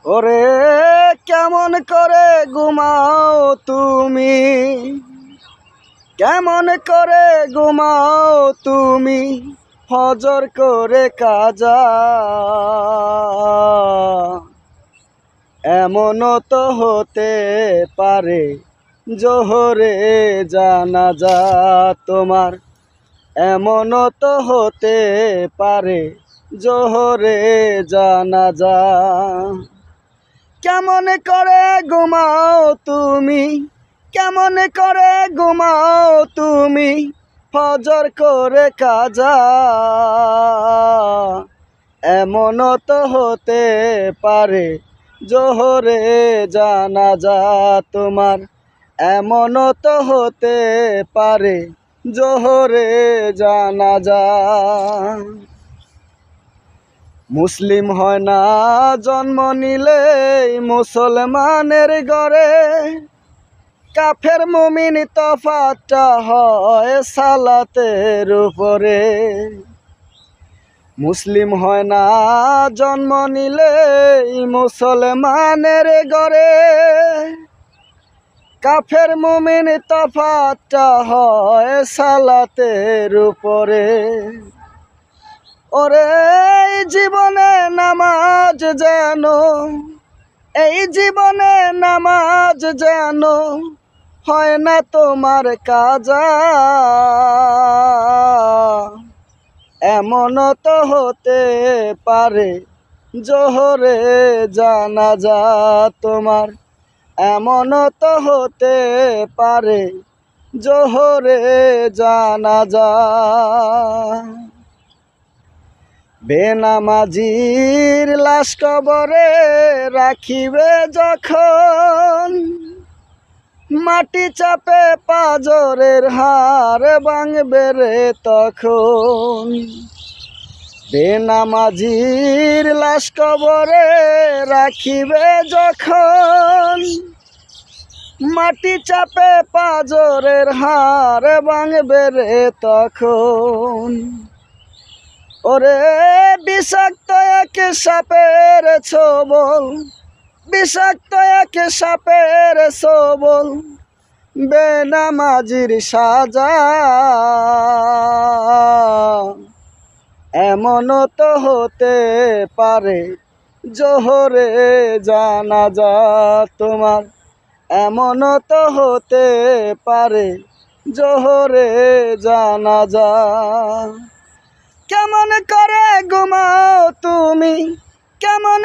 ওরে কেমন করে ঘুমাও তুমি, কেমন করে ঘুমাও তুমি, ফজর করে কাজা। এমনও তো হতে পারে জোহরে জানাজা তোমার, এমনও তো হতে পারে জোহরে জানাজা। কেমন করে ঘুমাও তুমি, কেমন করে ঘুমাও তুমি, ফজর করে কাজা। এমনও তো হতে পারে জোহরে জানাজা তোমার, এমনও তো হতে পারে জোহরে জানাজা। মুসলিম হয় না জন্ম নিলেই মুসলমানের ঘরে, কাফের মুমিন তফাৎটা হয় সালাতের উপরে। মুসলিম হয় না জন্ম নিলেই মুসলমানের ঘরে, কাফের মুমিন তফাৎটা হয় সালাতের উপরে। ওরে এই জীবনে নামাজ যেন, এই জীবনে নামাজ যেন হয় না তোমার কাজা। এমনও তো হতে পারে জোহরে জানাজা তোমার, এমনও তো হতে পারে জোহরে জানাজা। বেনামাজির লাশ কবরে রাখিবে যখন, মাটি চাপে পাজরের হাড় ভাঙবে রে তখন। বেনামাজির লাশ কবরে রাখিবে যখন, মাটি চাপে পাজরের হাড় ভাঙবে রে তখন। ওরে বিষাক্ত এক সাপের ছোবল, বিষাক্ত এক সাপের ছোবল, বেনামাজির সাজা। এমনও তো হতে পারে জোহরে জানাজা তোমার, এমনও তো হতে পারে জোহরে জানাজা। কেমন করে ঘুমাও তুমি, কেমন